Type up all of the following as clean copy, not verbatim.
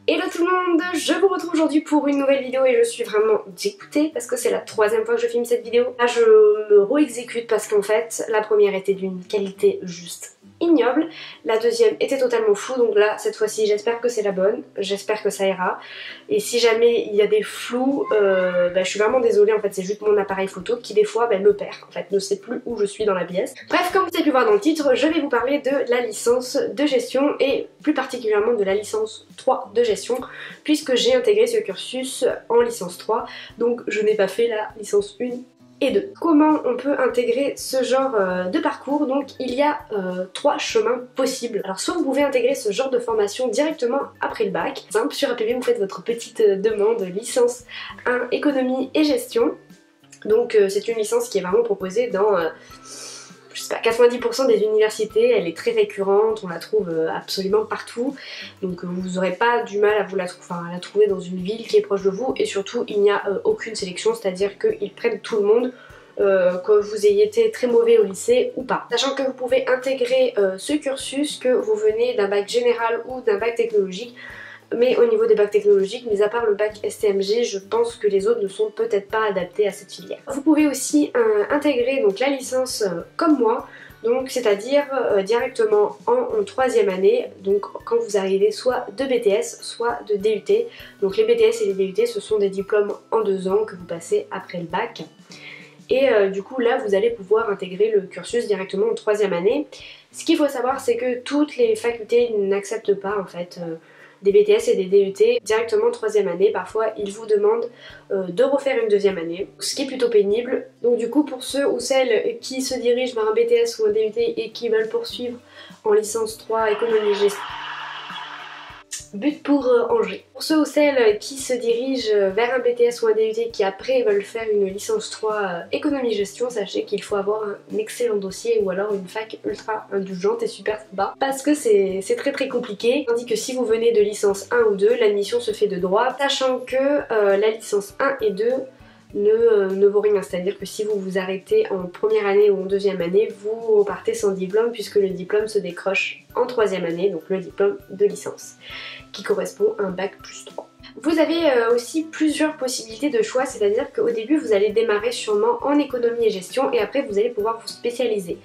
Hello tout le monde, je vous retrouve aujourd'hui pour une nouvelle vidéo et je suis vraiment dégoûtée parce que c'est la troisième fois que je filme cette vidéo. Là je me re-exécute parce qu'en fait la première était d'une qualité juste ignoble, la deuxième était totalement floue, donc là cette fois-ci j'espère que c'est la bonne, j'espère que ça ira. Et si jamais il y a des flous, je suis vraiment désolée, en fait c'est juste mon appareil photo qui des fois me perd, en fait ne sait plus où je suis dans la pièce. Bref, comme vous avez pu voir dans le titre, je vais vous parler de la licence de gestion et plus particulièrement de la licence 3 de gestion puisque j'ai intégré ce cursus en licence 3, donc je n'ai pas fait la licence 1 et 2. Comment on peut intégrer ce genre de parcours? Donc il y a 3 chemins possibles. Alors soit vous pouvez intégrer ce genre de formation directement après le bac. Simple, sur APB vous faites votre petite demande licence 1 économie et gestion. Donc c'est une licence qui est vraiment proposée dans je sais pas, 90% des universités, elle est très récurrente, on la trouve absolument partout, donc vous n'aurez pas du mal à vous la trouver dans une ville qui est proche de vous, et surtout il n'y a aucune sélection, c'est-à-dire qu'ils prennent tout le monde, que vous ayez été très mauvais au lycée ou pas. Sachant que vous pouvez intégrer ce cursus, que vous venez d'un bac général ou d'un bac technologique, mais au niveau des bacs technologiques, mis à part le bac STMG, je pense que les autres ne sont peut-être pas adaptés à cette filière. Vous pouvez aussi intégrer donc la licence comme moi, donc c'est-à-dire directement en troisième année, donc quand vous arrivez soit de BTS, soit de DUT. Donc les BTS et les DUT, ce sont des diplômes en 2 ans que vous passez après le bac. Et du coup là vous allez pouvoir intégrer le cursus directement en troisième année. Ce qu'il faut savoir, c'est que toutes les facultés n'acceptent pas en fait des BTS et des DUT directement en troisième année. Parfois ils vous demandent de refaire une deuxième année, ce qui est plutôt pénible. Donc du coup pour ceux ou celles qui se dirigent vers un BTS ou un DUT et qui veulent poursuivre en licence 3 économie gestion, but pour Angers. Pour ceux ou celles qui se dirigent vers un BTS ou un DUT qui après veulent faire une licence 3 économie-gestion, sachez qu'il faut avoir un excellent dossier ou alors une fac ultra indulgente et super sympa parce que c'est très compliqué. Tandis que si vous venez de licence 1 ou 2, l'admission se fait de droit, sachant que la licence 1 et 2 ne vaut rien, c'est-à-dire que si vous vous arrêtez en première année ou en deuxième année, vous repartez sans diplôme puisque le diplôme se décroche en troisième année, donc le diplôme de licence, qui correspond à un bac plus 3. Vous avez aussi plusieurs possibilités de choix, c'est-à-dire qu'au début vous allez démarrer sûrement en économie et gestion et après vous allez pouvoir vous spécialiser.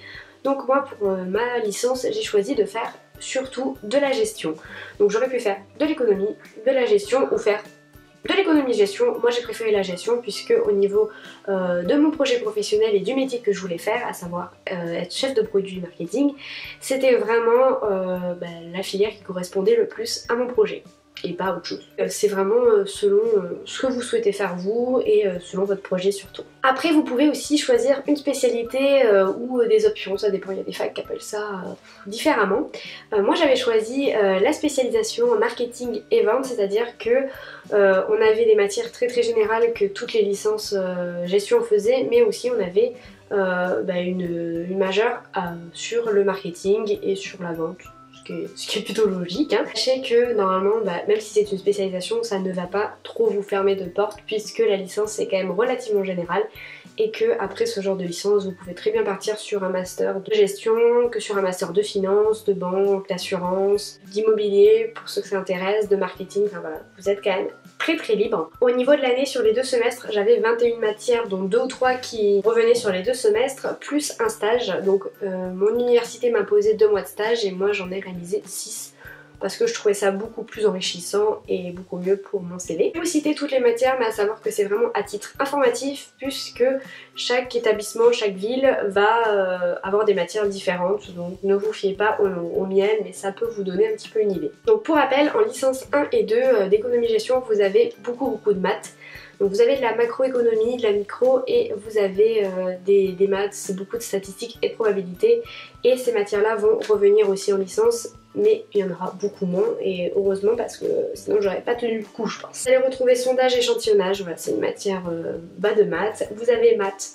Donc moi pour ma licence j'ai choisi de faire surtout de la gestion. Donc j'aurais pu faire de l'économie, de la gestion ou faire de l'économie-gestion. Moi j'ai préféré la gestion puisque au niveau de mon projet professionnel et du métier que je voulais faire, à savoir être chef de produit marketing, c'était vraiment la filière qui correspondait le plus à mon projet et pas autre chose. C'est vraiment selon ce que vous souhaitez faire vous et selon votre projet surtout. Après vous pouvez aussi choisir une spécialité ou des options, ça dépend, il y a des facs qui appellent ça différemment. Moi j'avais choisi la spécialisation en marketing et vente, c'est-à-dire que on avait des matières très générales que toutes les licences gestion faisaient, mais aussi on avait une majeure sur le marketing et sur la vente. Ce qui est plutôt logique. Hein. Sachez que normalement, même si c'est une spécialisation, ça ne va pas trop vous fermer de porte puisque la licence est quand même relativement générale et que après ce genre de licence, vous pouvez très bien partir sur un master de gestion, que sur un master de finance, de banque, d'assurance, d'immobilier pour ceux que ça intéresse, de marketing, enfin voilà, vous êtes quand même très libre. Au niveau de l'année, sur les 2 semestres, j'avais 21 matières, dont 2 ou 3 qui revenaient sur les 2 semestres, plus un stage. Donc mon université m'a imposé 2 mois de stage et moi j'en ai réalisé 6 parce que je trouvais ça beaucoup plus enrichissant et beaucoup mieux pour mon CV. Je vais vous citer toutes les matières, mais à savoir que c'est vraiment à titre informatif puisque chaque établissement, chaque ville va avoir des matières différentes, donc ne vous fiez pas aux miennes, mais ça peut vous donner un petit peu une idée. Donc pour rappel, en licence 1 et 2 d'économie-gestion, vous avez beaucoup de maths. Donc vous avez de la macroéconomie, de la micro et vous avez des maths, beaucoup de statistiques et de probabilités. Et ces matières-là vont revenir aussi en licence, mais il y en aura beaucoup moins et heureusement parce que sinon j'aurais pas tenu le coup je pense. Vous allez retrouver sondage, échantillonnage, voilà, c'est une matière bas de maths. Vous avez maths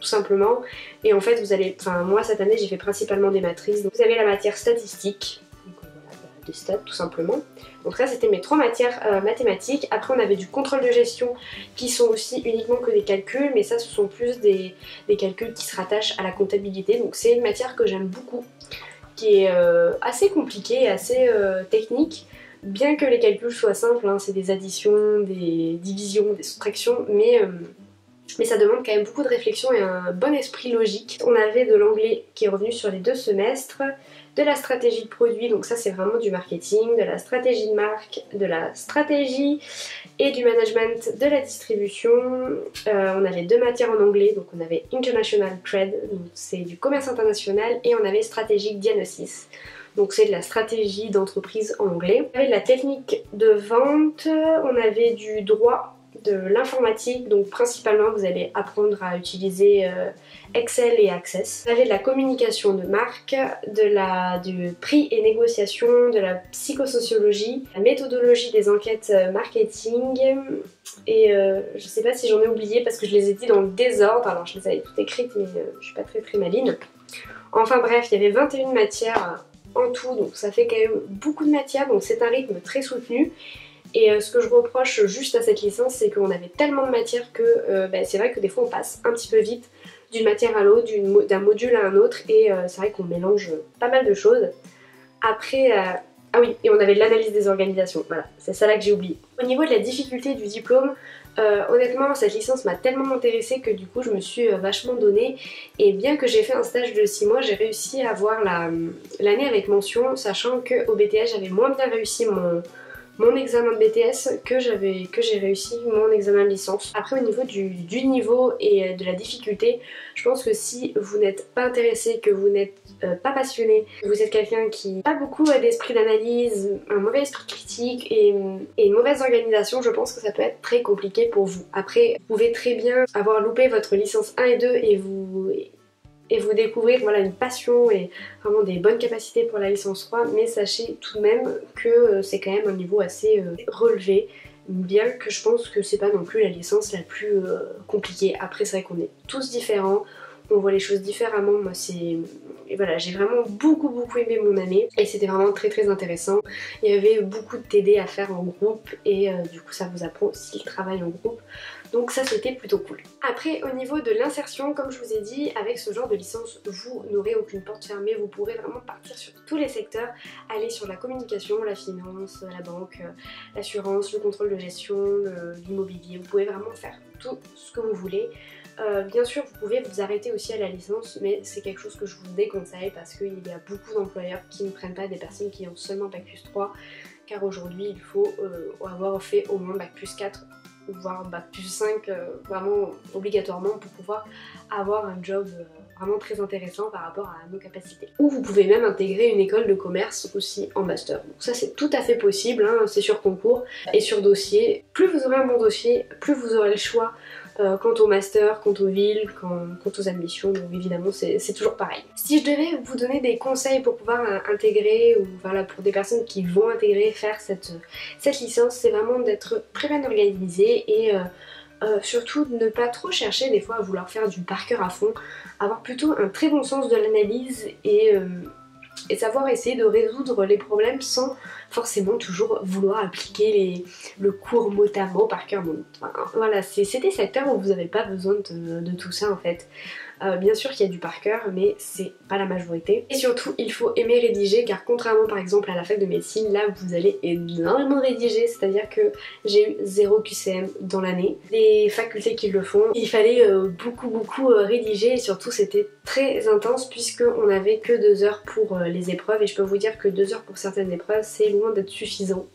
tout simplement et en fait vous allez, moi cette année j'ai fait principalement des matrices. Donc vous avez la matière statistique, donc voilà, des stats tout simplement. Donc ça c'était mes 3 matières mathématiques. Après on avait du contrôle de gestion qui sont aussi uniquement que des calculs, mais ça ce sont plus des calculs qui se rattachent à la comptabilité. Donc c'est une matière que j'aime beaucoup, qui est assez compliquée, assez technique, Bien que les calculs soient simples, hein, c'est des additions, des divisions, des soustractions, mais ça demande quand même beaucoup de réflexion et un bon esprit logique. On avait de l'anglais qui est revenu sur les 2 semestres, de la stratégie de produit, donc ça c'est vraiment du marketing, de la stratégie de marque, de la stratégie et du management de la distribution. On avait 2 matières en anglais, donc on avait International Trade, donc c'est du commerce international, et on avait Strategic Diagnosis. Donc c'est de la stratégie d'entreprise en anglais. On avait de la technique de vente, on avait du droit, de l'informatique, donc principalement vous allez apprendre à utiliser Excel et Access. Vous avez de la communication de marque, du prix et négociation, de la psychosociologie, la méthodologie des enquêtes marketing, et je sais pas si j'en ai oublié parce que je les ai dit dans le désordre, alors je les avais toutes écrites mais je suis pas très maline. Enfin bref, il y avait 21 matières en tout, donc ça fait quand même beaucoup de matières, donc c'est un rythme très soutenu. Et ce que je reproche juste à cette licence, c'est qu'on avait tellement de matières que c'est vrai que des fois on passe un petit peu vite d'une matière à l'autre, d'un module à un autre, et c'est vrai qu'on mélange pas mal de choses. Après, ah oui, et on avait de l'analyse des organisations, voilà, c'est ça là que j'ai oublié. Au niveau de la difficulté du diplôme, honnêtement cette licence m'a tellement intéressée que du coup je me suis vachement donnée, et bien que j'ai fait un stage de 6 mois, j'ai réussi à avoir l'année avec mention, sachant qu'au BTS j'avais moins bien réussi mon examen de BTS que j'ai réussi mon examen de licence. Après au niveau du niveau et de la difficulté, je pense que si vous n'êtes pas intéressé, que vous n'êtes pas passionné, que vous êtes quelqu'un qui n'a pas beaucoup d'esprit d'analyse, un mauvais esprit critique et une mauvaise organisation, je pense que ça peut être très compliqué pour vous. Après, vous pouvez très bien avoir loupé votre licence 1 et 2 et vous découvrir voilà, une passion et vraiment des bonnes capacités pour la licence 3, mais sachez tout de même que c'est quand même un niveau assez relevé, bien que je pense que c'est pas non plus la licence la plus compliquée. Après c'est vrai qu'on est tous différents, on voit les choses différemment. Moi voilà, j'ai vraiment beaucoup aimé mon année et c'était vraiment très intéressant. Il y avait beaucoup de TD à faire en groupe et du coup ça vous apprend aussi le travail en groupe. Donc ça c'était plutôt cool. Après au niveau de l'insertion, comme je vous ai dit, avec ce genre de licence vous n'aurez aucune porte fermée, vous pourrez vraiment partir sur tous les secteurs, aller sur la communication, la finance, la banque, l'assurance, le contrôle de gestion, l'immobilier, vous pouvez vraiment faire tout ce que vous voulez. Bien sûr vous pouvez vous arrêter aussi à la licence, mais c'est quelque chose que je vous déconseille parce qu'il y a beaucoup d'employeurs qui ne prennent pas des personnes qui ont seulement Bac plus 3, car aujourd'hui il faut avoir fait au moins Bac plus 4 ou voire Bac plus 5 vraiment obligatoirement pour pouvoir avoir un job vraiment très intéressant par rapport à nos capacités. Ou vous pouvez même intégrer une école de commerce aussi en master. Donc ça c'est tout à fait possible, hein, c'est sur concours et sur dossier. Plus vous aurez un bon dossier, plus vous aurez le choix quant au master, quant aux villes, quant aux admissions, donc évidemment c'est toujours pareil. Si je devais vous donner des conseils pour pouvoir intégrer, ou voilà pour des personnes qui vont intégrer, faire cette licence, c'est vraiment d'être très bien organisé et surtout de ne pas trop chercher des fois à vouloir faire du par cœur à fond, avoir plutôt un très bon sens de l'analyse et savoir essayer de résoudre les problèmes sans forcément toujours vouloir appliquer le cours mot à mot par cœur. Enfin, voilà, c'est des secteurs où vous n'avez pas besoin de tout ça en fait. Bien sûr qu'il y a du par cœur, mais c'est pas la majorité. Et surtout, il faut aimer rédiger, car contrairement par exemple à la fac de médecine, là vous allez énormément rédiger, c'est-à-dire que j'ai eu 0 QCM dans l'année. Les facultés qui le font, il fallait beaucoup rédiger, et surtout c'était très intense puisqu'on n'avait que 2 heures pour les épreuves, et je peux vous dire que 2 heures pour certaines épreuves, c'est loin d'être suffisant.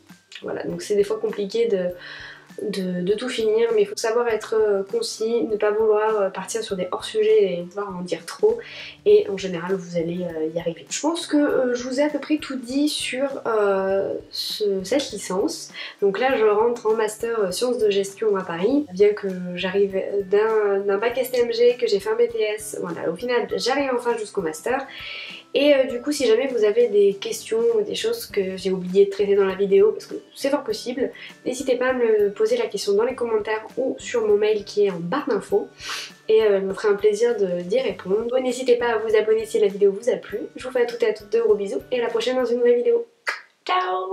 Voilà, donc c'est des fois compliqué de tout finir, mais il faut savoir être concis, ne pas vouloir partir sur des hors-sujets et vouloir en dire trop, et en général vous allez y arriver. Je pense que je vous ai à peu près tout dit sur cette licence. Donc là je rentre en master sciences de gestion à Paris, bien que j'arrive d'un bac STMG, que j'ai fait un BTS, voilà, au final j'arrive enfin jusqu'au master. Et du coup si jamais vous avez des questions ou des choses que j'ai oublié de traiter dans la vidéo, parce que c'est fort possible, n'hésitez pas à me poser la question dans les commentaires ou sur mon mail qui est en barre d'infos, et il me ferait un plaisir d'y répondre. N'hésitez pas à vous abonner si la vidéo vous a plu. Je vous fais à toutes et à toutes de gros bisous et à la prochaine dans une nouvelle vidéo. Ciao!